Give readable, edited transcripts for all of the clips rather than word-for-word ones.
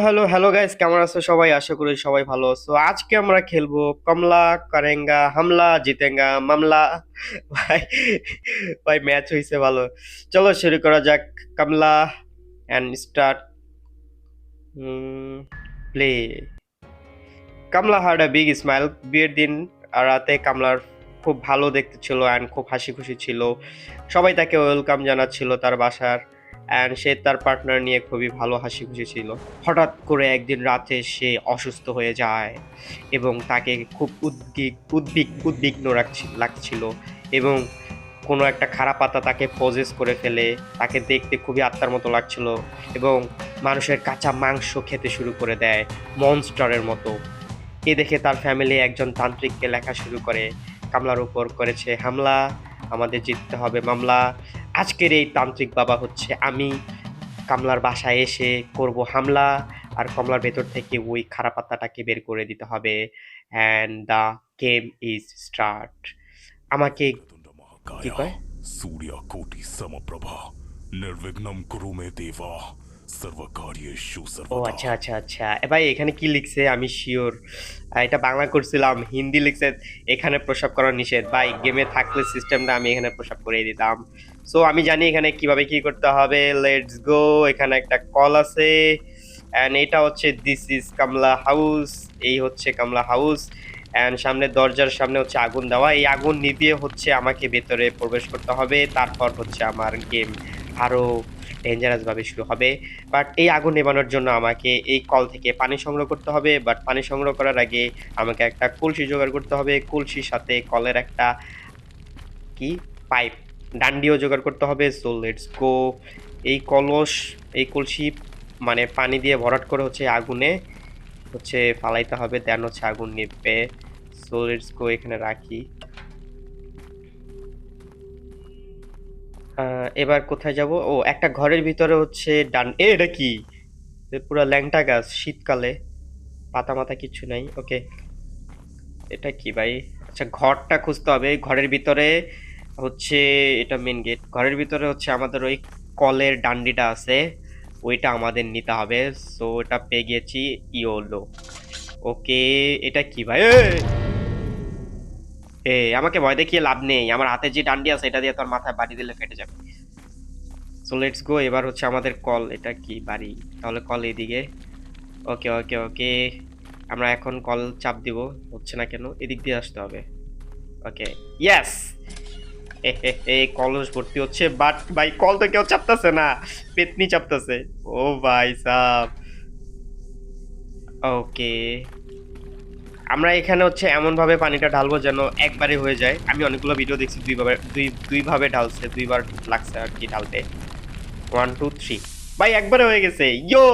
Hello guys, কেমন আছো সবাই? আশা করি সবাই ভালো আছো। আজকে আমরা খেলবো কমলা করেঙ্গা হামলা জিতেঙ্গা মামলা। ভাই ভাই ম্যাচ হইছে ভালো। চলো শুরু করা যাক। কমলা এন্ড স্টার্ট প্লে। কামলা হার্ড আ বিগ স্মাইল। বিয়ের দিন রাতে কামলার খুব ভালো দেখতে ছিল অ্যান্ড খুব হাসি খুশি ছিল। সবাই তাকে ওয়েলকাম জানাচ্ছিল তার বাসার, অ্যান্ড সে তার পার্টনার নিয়ে খুবই ভালো হাসি খুশি ছিল। হঠাৎ করে একদিন রাতে সে অসুস্থ হয়ে যায় এবং তাকে খুব উদ্বিগ্ন লাগছিল, এবং কোনো একটা খারাপ আত্মা তাকে পজেস করে ফেলে। তাকে দেখতে খুবই আত্মার মতো লাগছিল এবং মানুষের কাঁচা মাংস খেতে শুরু করে দেয় মনস্টারের মতো। এ দেখে তার ফ্যামিলি একজন তান্ত্রিককে লেখা শুরু করে, কামলার উপর করেছে হামলা, আমাদের জিততে হবে মামলা। আজকের এই তান্ত্রিক বাবা হচ্ছে আমি। কামলার বাসায় এসে করব হামলা, আর কমলার ভেতর থেকে ওই খারাপ আত্মাটাকে বের করে দিতে হবে। And the game is start. আমাকে वक्रतुंड কি महाकाय কয়? सूर्यकोटि समप्रभा निर्विघ्नं कुरु मे देवा सर्वकार्येषु ও सर्वदा। আচ্ছা আচ্ছা আচ্ছা, ভাই এখানে কি লিখছে আমি শিওর। এটা বাংলা করছিলাম, হিন্দি লিখছে এখানে প্রসাব করা নিষেধ। ভাই গেমে থাকলে সিস্টেমটা আমি এখানে প্রসাব করে দিতাম। সো আমি জানি এখানে কিভাবে কি করতে হবে। Let's go. এখানে একটা কল আছে, এন্ড এটা হচ্ছে দিস ইজ কামলা হাউস। এই হচ্ছে কামলা হাউস, এন্ড সামনে দরজার সামনে হচ্ছে আগুন দেওয়া। এই আগুন নিভিয়ে হচ্ছে আমাকে ভেতরে প্রবেশ করতে হবে, তারপর হচ্ছে আমার গেম আরো ডেঞ্জারাস ভাবে শুরু হবে। বাট এই আগুন নেভানোর জন্য আমাকে এই কল থেকে পানি সংগ্রহ করতে হবে। বাট পানি সংগ্রহ করার আগে আমাকে একটা কলসি জোগাড় করতে হবে। কলসির সাথে কলের একটা কি পাইপ ডান্ডিও জোগাড় করতে হবে। সো লেটস গো। এই কলস, এই কলসি মানে পানি দিয়ে ভরাট করে হচ্ছে আগুনে হচ্ছে ফালাইতে হবে, দেন হচ্ছে আগুন নিভবে। সো লেটস গো, এখানে রাখি। এবার কোথায় যাব? ও, একটা ঘরের ভিতরে হচ্ছে ডান এটা কি? পুরা ল্যাংটা গাছ শীতকালে, পাতা মাথা কিছু নাই। ওকে, এটা কি ভাই? আচ্ছা, ঘরটা খুঁজতে হবে। ঘরের ভিতরে হচ্ছে, এটা মেন গেট। ঘরের ভিতরে হচ্ছে আমাদের ওই কলের ডান্ডিটা আছে, ওইটা আমাদের নিতে হবে। সো এটা পেয়ে গেছি। ইয়োলো। ওকে, এটা কি ভাই? আমাকে ভয় দেখিয়ে লাভ নেই। আমার হাতে যে ডান্ডি আছে এটা দিয়ে তোর মাথায় বাড়ি দিলে ফেটে যাবে। সো লেটস গো। এবার হচ্ছে আমাদের কল। এটা কি বাড়ি? তাহলে কল এইদিকে। ওকে ওকে ওকে, আমরা এখন কল চাপ দিব। হচ্ছে না কেন? এদিক দিয়ে আসতে হবে। ওকে, ইয়েস। কলস ভর্তি হচ্ছে, বাট ভাই কল তো কেউ চাপতেছে না, পেতনি চাপতেছে। ও ভাই সাব। ওকে, আমরা এখানে হচ্ছে এমন ভাবে পানিটা ঢালবো যেন একবারে হয়ে যায়। আমি অনেকগুলো ভিডিও দেখছি দুই ভাবে ঢালছে, দুইবার লাগছে আর কি ঢালতে। 1 2 3, ভাই একবারে হয়ে গেছে। ইয়ো,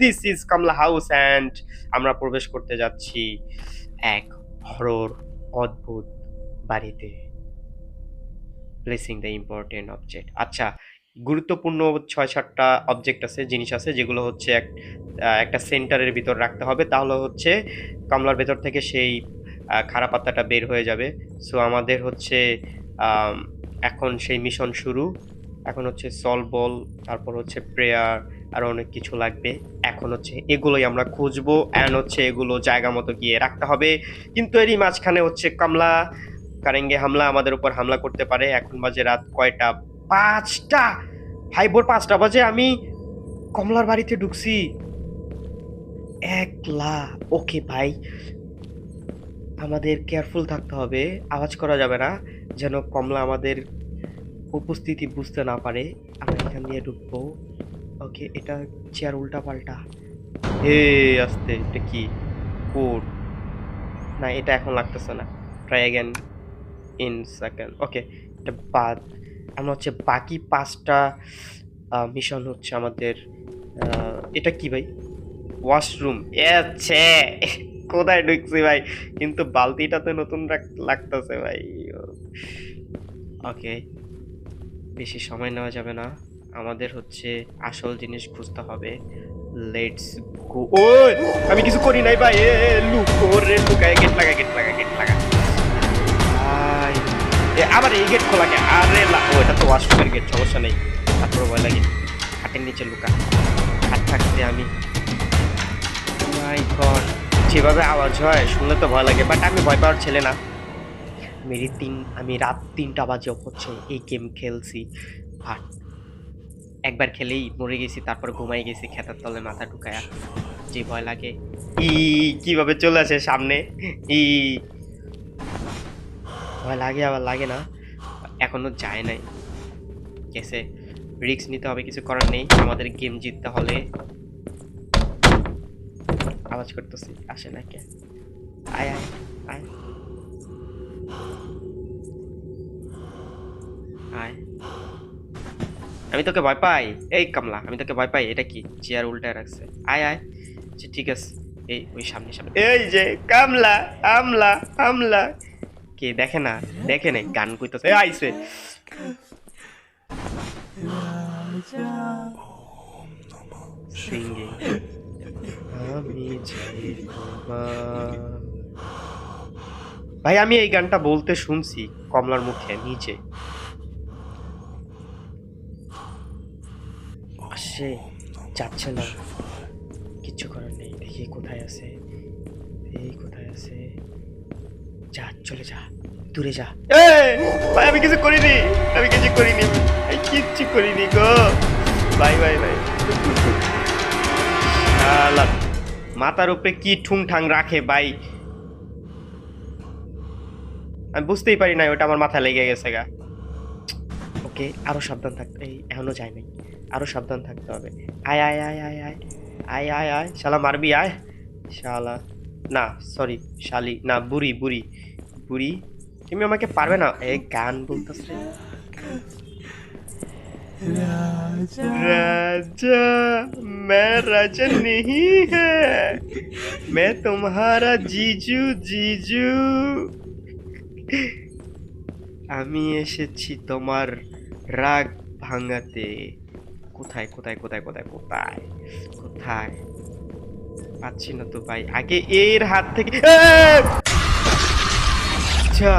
দিস ইজ কামলা হাউস অ্যান্ড আমরা প্রবেশ করতে যাচ্ছি এক হরর অদ্ভুত বাড়িতে। Placing the important object. আচ্ছা, গুরুত্বপূর্ণ 6-7টা অবজেক্ট আছে, জিনিস আছে, যেগুলো হচ্ছে একটা সেন্টারের ভিতর রাখতে হবে। তাহলে হচ্ছে কামলার ভেতর থেকে সেই খারাপ আত্মাটা বের হয়ে যাবে। সো আমাদের হচ্ছে আম, এখন সেই মিশন শুরু। এখন হচ্ছে সলভ বল, তারপর হচ্ছে প্রেয়ার, আর অনেক কিছু লাগবে। এখন হচ্ছে এগুলোই আমরা খুঁজবো, অ্যান্ড হচ্ছে এগুলো জায়গা মতো গিয়ে রাখতে হবে। কিন্তু এরই মাঝখানে হচ্ছে কামলা কারেঙ্গে হামলা আমাদের উপর হামলা করতে পারে। এখন বাজে রাত কয়টা? 5টা। ভাই ভোর 5টা বাজে আমি কমলার বাড়িতে ঢুকছি একলা। ওকে ভাই, আমাদের কেয়ারফুল থাকতে হবে, আওয়াজ করা যাবে না, যেন কমলা আমাদের উপস্থিতি বুঝতে না পারে। আমরা এখান দিয়ে ঢুকবো। ওকে, এটা চেয়ার উল্টা পাল্টা। হে, আস্তে। এটা কি কোড? না, এটা এখন লাগতেছে না। Try again in second. Okay, এটা বাদ। আমরা হচ্ছে বাকি 5টা মিশন হচ্ছে আমাদের। এটা কি ভাই? ওয়াশরুম। এছে কোথায় ঢুকছি ভাই? কিন্তু বালতিটাতে নতুন লাগতেছে ভাই। ওকে, বেশি সময় নেওয়া যাবে না, আমাদের হচ্ছে আসল জিনিস খুঁজতে হবে। Let's go. ওই, আমি কিছু করি নাই ভাই। লুকো রে, লুকায়। গেট লাগা, গেট লাগা, গেট লাগা ভাই। আবার এই গেট খোলা কে? আরে ও, এটা তো ওয়াশরুমের গেট, সমস্যা নেই। তারপরে ভয় লাগে। খাটের নিচে লুকা। খাট থাকতে আমি যেভাবে আওয়াজ হয় শুনলে তো ভয় লাগে, বাট আমি ভয় পাওয়ার ছেলে না। আমি রাত 3টা বাজে হচ্ছে এই গেম খেলছি, আর একবার খেলেই মরে গেছি, তারপর ঘুমাই গেছি খেতার তলে মাথা ঢুকায়া। যে ভয় লাগে। ই কিভাবে চলে আসে সামনে। ই ভয় লাগে আবার লাগে না, এখনো যায় নাই। গেছে, রিস্ক নিতে হবে, কিছু করার নেই, আমাদের গেম জিততে হলে। আওয়াজ করতেছি, আসে না কে? আয় আয় আয় আয়। আমি তোকে ভয় পাই? এই কামলা, আমি তোকে ভয় পাই? এটা কি চেয়ার উল্টায় রাখছে? আয় আয়। আচ্ছা ঠিক আছে, এই ওই সামনে সামনে, এই যে কামলা, আমলা আমলা। কে দেখে না? দেখে নাই, গান কইতাছে। এই আইছে। সিঙ্গিং আমি চাই তোমার। ভাই আমি এই গানটা বলতে শুনছি কমলার মুখে নিচে। আসে, যাচ্ছে না, কিচ্ছু করার নেই। দেখি কোথায় আছে, এই কোথায় আছে। যা, চলে যা, দূরে যা। ভাই আমি কিছু করিনি, আমি কিছু করিনি, আমি কিচ্ছু করিনি গো। ভাই ভাই ভাই, শালা মাথার উপরে কি ঠুং ঠাং রাখে ভাই, আমি বুঝতেই পারি না, ওটা আমার মাথায় লেগে গেছে গা। ওকে, আরো সাবধান থাকতে, এই এখনো যায় নাই, আরো সাবধান থাকতে হবে। আয় আয় আয় আয় আয় আয় আয় আয়, শালা মারবি আয়। শালা, না সরি, শালি না, বুড়ি বুড়ি বুড়ি, তুমি আমাকে পারবে না। এই গান বলতেছে। राजा मैं राजा नहीं है, मैं तुम्हारा जीजू जीजू। আমি এসেছি তোমার রাগ ভাঙাতে। কোথায় কোথায় কোথায় কোথায় কোথায় কোথায়? পাচ্ছি না তো ভাই, আগে এর হাত থেকে। আচ্ছা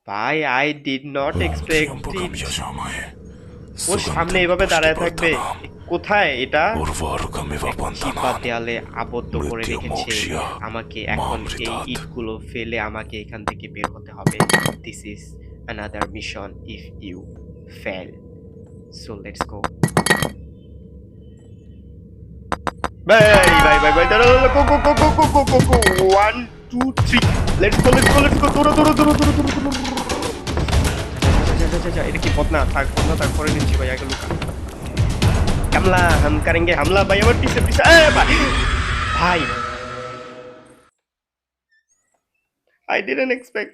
ভাই, I did not expect it. ওর সামনে এভাবে দাঁড়ায় থাকবে? কোথায় এটা? চিপা দেয়ালে আবদ্ধ করে রেখেছে আমাকে। এখন এই ইটগুলো ফেলে আমাকে এখান থেকে বের হতে হবে। This is another mission if you fail, so let's go. ভাই ভাই ভাই ভাই, দাঁড়া, go go go go go go go go, 1 2 3, let's go let's go let's go, দৌড়ো দৌড়ো দৌড়ো দৌড়ো দৌড়ো দৌড়ো। যা, এটা কি পথ? না থাক, পথ না থাক, করে নিচ্ছি ভাই, আগে লুকা। কামলা হাম করেंगे হামলা। ভাই আমার পিছে পিছে, ভাই ভাই, I didn't expect,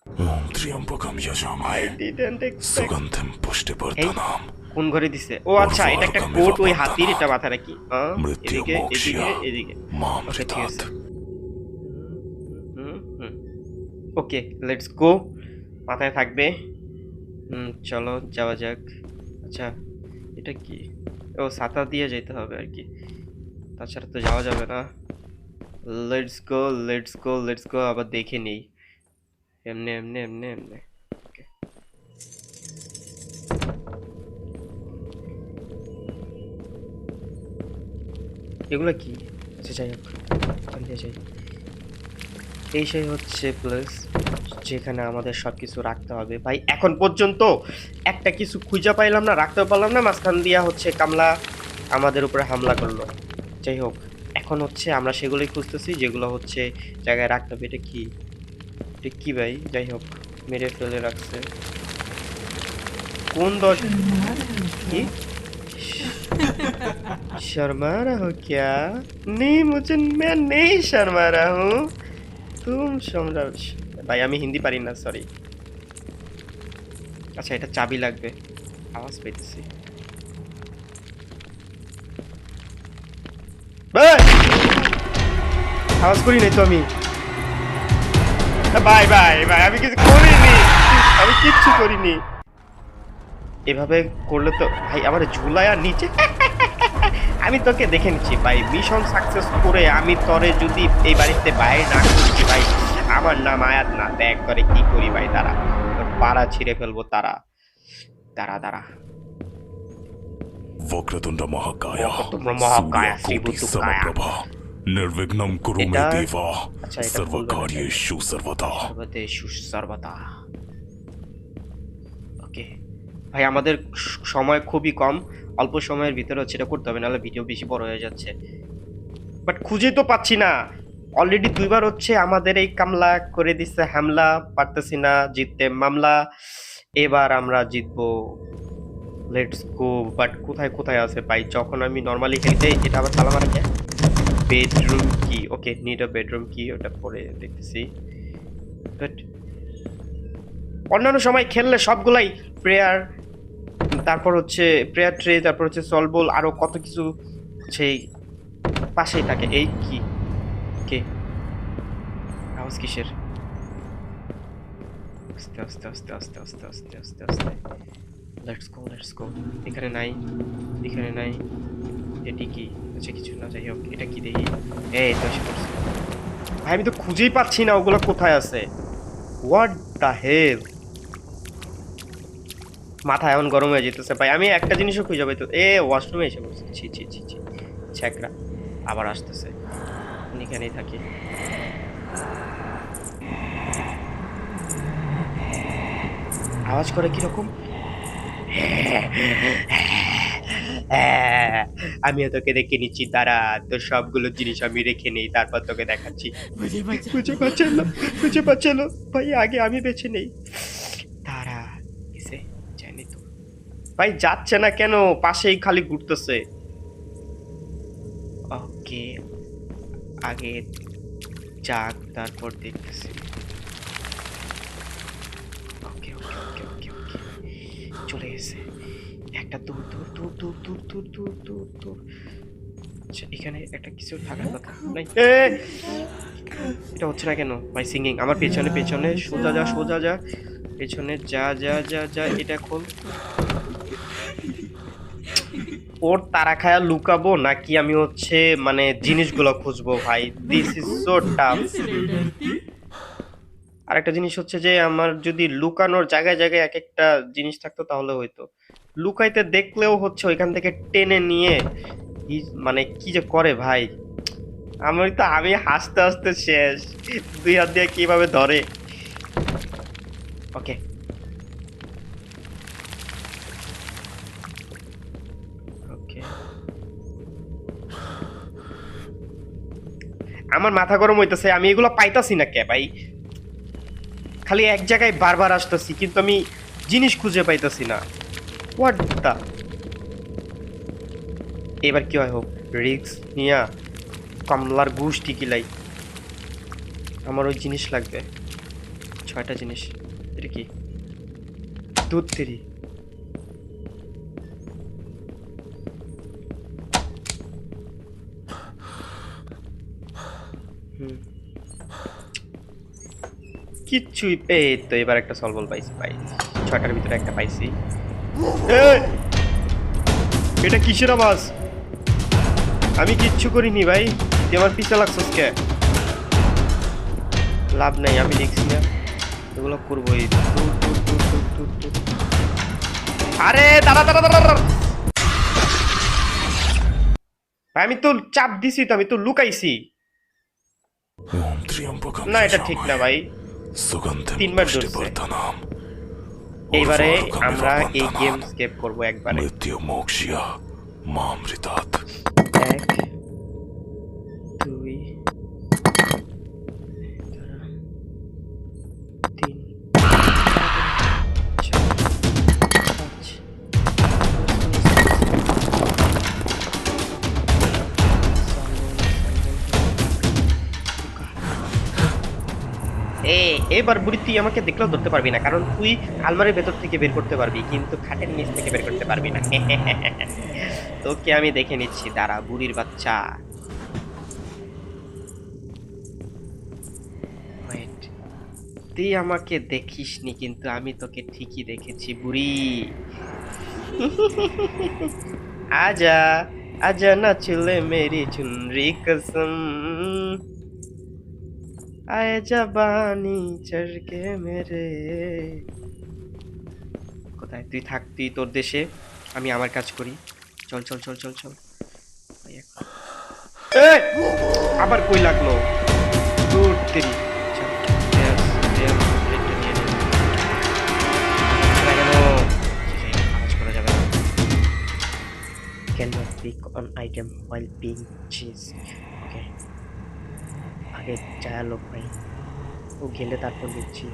Om त्र्यंबकम I यजामहे didn't expect। सुगंधिम এই पुष्टिवर्धनम কোন ঘরে দিছে? ও আচ্ছা, এটা একটা কোট, ওই হাতির, এটা মাথা রাখি। এদিকে এদিকে এদিকে। ওকে ঠিক আছে। ওকে লেটস গো, মাথায় থাকবে। চলো যাওয়া যাক। আচ্ছা এটা কি? ও ছাতা দিয়ে যেতে হবে আর কি, তাছাড়া তো যাওয়া যাবে না। Let's go let's go let's গো, আবার দেখে নেই। এমনে এমনে এমনে এমনে। ওকে, এগুলো কি? আচ্ছা যাই হোক, এখান দিয়ে যাই। এই সেই হচ্ছে প্লেস যেখানে আমাদের সবকিছু রাখতে হবে। ভাই এখন পর্যন্ত একটা কিছু খুঁজে পাইলাম না, রাখতেও পারলাম না, মাঝখান দিয়া হচ্ছে কামলা আমাদের উপরে হামলা করলো। যাই হোক, এখন হচ্ছে আমরা সেগুলোই খুঁজতেছি যেগুলো হচ্ছে জায়গায় রাখতে হবে। এটা কি? এটা কি ভাই? যাই হোক, মেরে ফেলে রাখছে। কোন দশ কি? शर्मा रहा हो क्या? नहीं मुझे, मैं नहीं शर्मा रहा हूँ, तुम शर्मा। ভাই আমি হিন্দি পারি না, সরি। আচ্ছা এটা চাবি লাগবে, আওয়াজ পেতেছি। ভাই আওয়াজ করি নাই তো আমি। ভাই ভাই ভাই, আমি কিছু করিনি, আমি কিচ্ছু করিনি। এভাবে করলে তো ভাই আমার ঝুলায় আর নিচে। আমি তোকে দেখে নিচ্ছি ভাই, মিশন সাকসেস করে আমি তরে যদি এই বাড়িতে বাইরে না করছি ভাই, আমার নাম আয়াত না। দেখ করে কি করি ভাই, দাঁড়া, তোর পাড়া ছিঁড়ে ফেলবো। তারা দাঁড়া দাঁড়া। वक्रतुंड महाकाय वक्रतुंड महाकाय, सूर्यकोटि श्रीबुद्धकाय। समप्रभा निर्विघ्नं कुरु मे এটা- देवा আচ্ছা, এটা सर्वकार्येषु सर्वदा। সর্বদেশু সর্বদা। ওকে ভাই, আমাদের সময় খুবই কম, অল্প সময়ের ভিতরে হচ্ছে এটা করতে হবে, নাহলে ভিডিও বেশি বড় হয়ে যাচ্ছে। বাট খুঁজেই তো পাচ্ছি না। অলরেডি 2বার হচ্ছে আমাদের এই কামলা করে দিচ্ছে হামলা, পারতেছি না জিততে মামলা। এবার আমরা জিতবো, লেটস গো। বাট কোথায় কোথায় আছে ভাই? যখন আমি নরমালি খেলতে, এটা আবার তালা মারা যায়। বেডরুম কি? ওকে, নিড আ বেডরুম কি, ওটা পরে দেখতেছি। বাট অন্যান্য সময় খেললে সবগুলাই প্রেয়ার, তারপর হচ্ছে প্রেয়ার ট্রে, তারপর হচ্ছে সলবল, আরো কত কিছু সেই পাশেই থাকে। এই কি? কে? আওয়াজ কিসের? আস্তে আস্তে আস্তে আস্তে আস্তে আস্তে আস্তে আস্তে। লেটস গো, লেটস গো। এখানে নাই, এখানে নাই। এটি কি? আচ্ছা, কিছু না, যাই হোক। এটা কি দেখি? এই তো এসে পড়ছে। ভাই আমি তো খুঁজেই পাচ্ছি না ওগুলো কোথায় আছে। What the hell? মাথা এমন গরম হয়ে যেতেছে ভাই। আমি একটা জিনিসও খুঁজে পাই তো। ওয়াশরুমে এসে পড়ছে। ছি ছি ছি ছি, ছ্যাকরা আবার আসতেছে। আমি এখানেই থাকি। আওয়াজ করে কিরকম? আমিও তোকে দেখে নিচ্ছি, দাঁড়া, তোর সবগুলো জিনিস আমি রেখে নেই, তারপর তোকে দেখাচ্ছি। বুঝে পাচ্ছিল, বুঝে পাচ্ছিল ভাই, আগে আমি বেছে নেই। দাঁড়া, এসে জানি তো ভাই, যাচ্ছে না কেন? পাশেই খালি ঘুরতেছে। ওকে, আগে যাক, তারপর দেখতেছি। ওকে ওকে ওকে ওকে ওকে, চলে গেছে একটা। দূর দূর দূর দূর দূর দূর দূর দূর দূর। আচ্ছা, এখানে একটা কিছু থাকার কথা নাই। এটা হচ্ছে না কেন ভাই? সিঙ্গিং আমার পেছনে পেছনে, সোজা যা, সোজা যা, পেছনে যা যা যা যা। এটা খোল। ওর তারা খায়া লুকাবো নাকি আমি হচ্ছে মানে জিনিসগুলো খুঁজবো ভাই? This is so tough. আরেকটা জিনিস হচ্ছে যে আমার যদি লুকানোর জায়গায় জায়গায় এক একটা জিনিস থাকতো তাহলে হয়তো। লুকাইতে দেখলেও হচ্ছে ওইখান থেকে টেনে নিয়ে মানে কি যে করে ভাই। আমি হাসতে হাসতে শেষ। 2 হাত দিয়ে কিভাবে ধরে। ওকে, ওকে। আমার মাথা গরম হইতেছে, আমি এগুলো পাইতাছি না কে ভাই? খালি এক জায়গায় বারবার আসতেছি, কিন্তু আমি জিনিস খুঁজে পাইতাছি না। What the? এবার কি হয় হোক, রিক্স নিয়া কমলার গুষ্টি কিলাই। আমার ওই জিনিস লাগবে, 6টা জিনিস। এটা কি? দুধ তেরি। হুম, কিচ্ছুই। এই তো এবার একটা সলবল পাইছি ভাই, 6টার ভিতরে একটা পাইছি। এই, এটা কিসের আওয়াজ? আমি কিচ্ছু করিনি ভাই, তুই আমার পিছে লাগছস কে? লাভ নাই, আমি দেখছি না, এগুলো করবোই। দূর দূর দূর দূর দূর দূর। আরে দাঁড়া দাঁড়া দাঁড়া দাঁড়া। ভাই আমি তো চাপ দিছি, তো আমি তো লুকাইছি। ओम त्र्यंबकम না, এটা ঠিক না ভাই। सुगंधिम 3বার ধরছে। पुष्टिवर्धनम এইবারে उर्वारुकमिव আমরা এই গেম बन्धनात् স্কেপ করবো একবারে। मृत्युमोक्ष्य मामृतात्। 1 2 3 এবার বুড়ি, তুই আমাকে দেখলেও ধরতে পারবি না, কারণ তুই আলমারির ভেতর থেকে বের করতে পারবি, কিন্তু খাটের নিচ থেকে বের করতে পারবি না। তোকে আমি দেখে নিচ্ছি, দাঁড়া বুড়ির বাচ্চা। ওয়েট, তুই আমাকে দেখিসনি, কিন্তু আমি তোকে ঠিকই দেখেছি বুড়ি। আজা, আজা না চলে মেরি চুনরি কসম, আয় জবানি চড়কে মেরে। কোথায় তুই থাক, তুই তোর দেশে, আমি আমার কাজ করি। চল চল চল চল চল ভাই, আবার কই লাগলো দূর তেরি। চল, yes, yes, প্লেটটা নিয়ে নে। কেন আওয়াজ করা যাবে না। Cannot pick on item while being chased. Okay. আগে যায় লোক ভাই, ও গেলে তারপর দেখছি।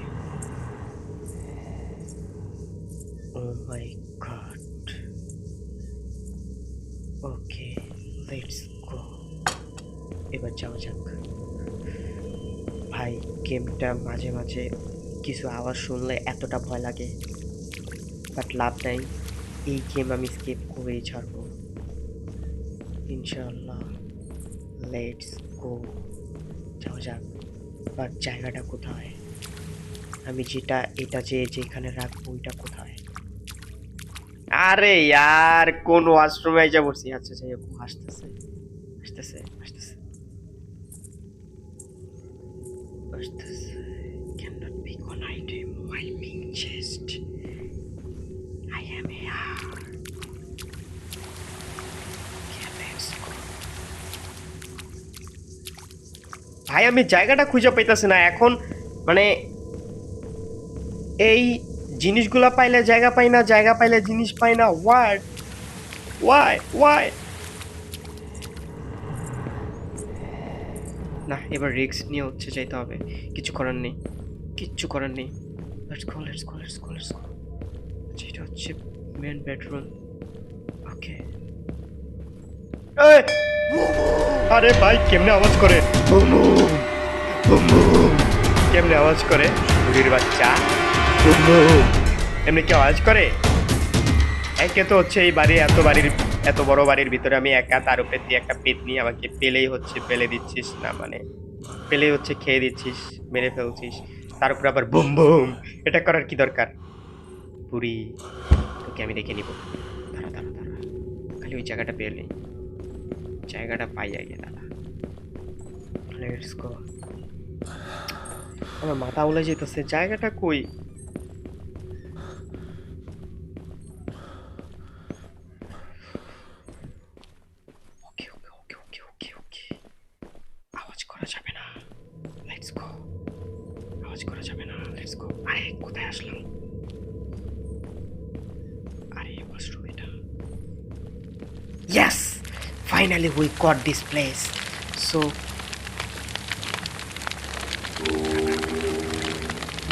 Oh my god. Okay, let's go. এবার যাওয়া যাক ভাই। গেমটা মাঝে মাঝে কিছু আওয়াজ শুনলে এতটা ভয় লাগে, বাট লাভ নাই, এই গেম আমি স্কিপ করেই ছাড়বো ইনশাআল্লাহ। লেটস গো, যাওয়া যাক। বাট জায়গাটা কোথায়, আমি যেটা এটা যেখানে রাখবো ওইটা কোথায়? আরে ইয়ার কোন ওয়াশরুমে আইসা পড়ছি। আচ্ছা আচ্ছা, আসতেছে আসতেছে আসতেছে আসতেছে। Cannot pick on item while being chased. I am here. Okay, let's go. ভাই আমি জায়গাটা খুঁজে পাইতাছি না এখন, মানে এই জিনিসগুলা পাইলে জায়গা পাই না, জায়গা পাইলে জিনিস পাই না। হোয়াট, ওয়াই না, এবার রিস্ক নিয়ে হচ্ছে যাইতে হবে, কিছু করার নেই, কিচ্ছু করার নেই। Let's go let's go let's go let's গো। এটা হচ্ছে মেন বেডরুম। ওকে, আরে ভাই কেমনে আওয়াজ করে, বুম বুম বুম বুম, কেমনে আওয়াজ করে বুড়ির বাচ্চা, বুম বুম, এমনি কি আওয়াজ করে? একে তো হচ্ছে এই বাড়ি, এত বড় বাড়ির ভিতরে আমি একা, তার উপরে দিয়ে একটা পেতনি, আমাকে পেলেই হচ্ছে পেলে দিচ্ছিস না, মানে পেলেই হচ্ছে খেয়ে দিচ্ছিস, মেরে ফেলছিস, তার উপরে আবার বুম বুম। এটা করার কি দরকার? বুড়ি তোকে আমি দেখে নিব, দাঁড়া দাঁড়া দাঁড়া, খালি ওই জায়গাটা পেয়ে নেই, জায়গাটা পাই আগে দাঁড়া। Let's go. আমার মাথা উলে যেতেছে, জায়গাটা কই? ওকে ওকে ওকে ওকে ওকে ওকে, আওয়াজ করা যাবে না, লেটস গো, আওয়াজ করা যাবে না, লেটস গো। আরে কোথায় আসলাম? আরে ওয়াশরুম এটা। Yes, finally we got this place. So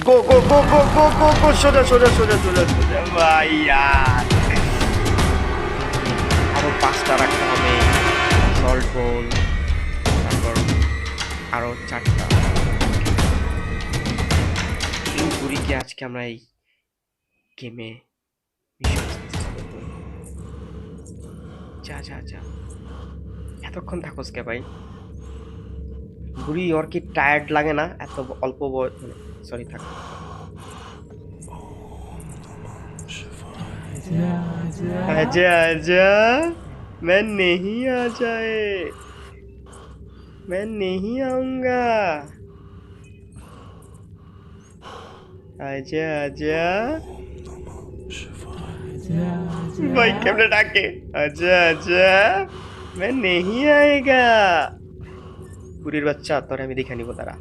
go go go go go go go, সোজা সোজা সোজা সোজা সোজা ভাই यार। আরো 5টা রাখতে হবে সল্ট বোল, তারপর আরো 4টা। এই বুড়িকে আজকে আমরা এই গেমে যা যা যা, এতক্ষণ থাকোস কে ভাই? বুড়ি ওর কি টায়ার্ড লাগে না এত অল্প বয়স? সরি থাক। आजा आजा, मैं नहीं आ जाए, मैं नहीं आऊंगा, आजा आजा भाई, कैमरे डाके आजा आजा, मैं नहीं आएगा। বুড়ির বাচ্চা তোরে আমি দেখে নিব, তারা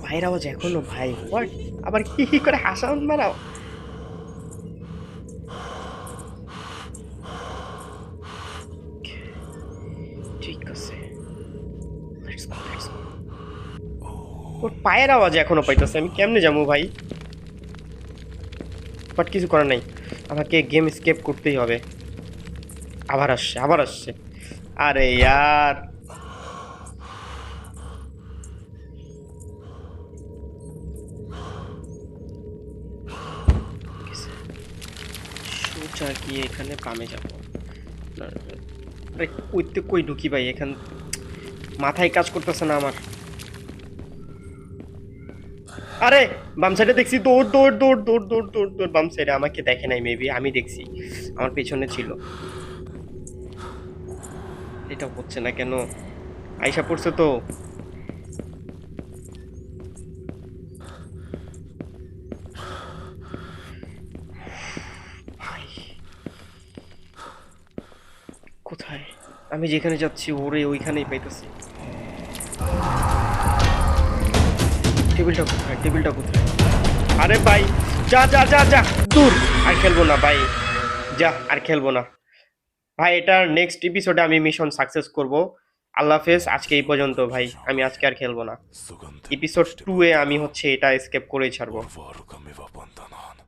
ভাইয়ের আওয়াজ এখনো ভাই, হোয়াট, আবার কি করে হাসান মারাও। ঠিক আছে, লেটস গো লেটস গো। ওর পায়ের আওয়াজ এখনো পাইতেছে, আমি কেমনে যাবো ভাই? বাট কিছু করার নাই, আমাকে গেম স্কেপ করতেই হবে। আবার আসছে আবার আসছে, আরে ইয়ার। সোজা গিয়ে এখানে বামে যাব। আরে কইতে কই ঢুকি ভাই, এখান মাথায় কাজ করতেছে না আমার। আরে বাম সাইডে দেখছি, দৌড় দৌড় দৌড় দৌড় দৌড় দৌড় দৌড়। বাম সাইডে আমাকে দেখে নাই, মেবি আমি দেখছি, আমার পেছনে ছিল। এটা হচ্ছে না কেন? আইসা পড়ছে তো। কোথায়? আমি যেখানে যাচ্ছি ওরে ওইখানেই পাইতেছি। টেবিলটা কোথায়? টেবিলটা কোথায়? আরে ভাই, যা যা যা যা, দূর। আর খেলবো না ভাই, যা আর খেলবো না ভাই। এটার নেক্সট এপিসোডে আমি মিশন সাকসেস করব। আল্লাহ হাফেজ, আজকে এই পর্যন্ত ভাই, আমি আজকে আর খেলবো না। সুগন্ধি এপিসোড 2 এ আমি হচ্ছে এটা এসকেপ করেই ছাড়বো। উর্বরকমিব বন্ধনা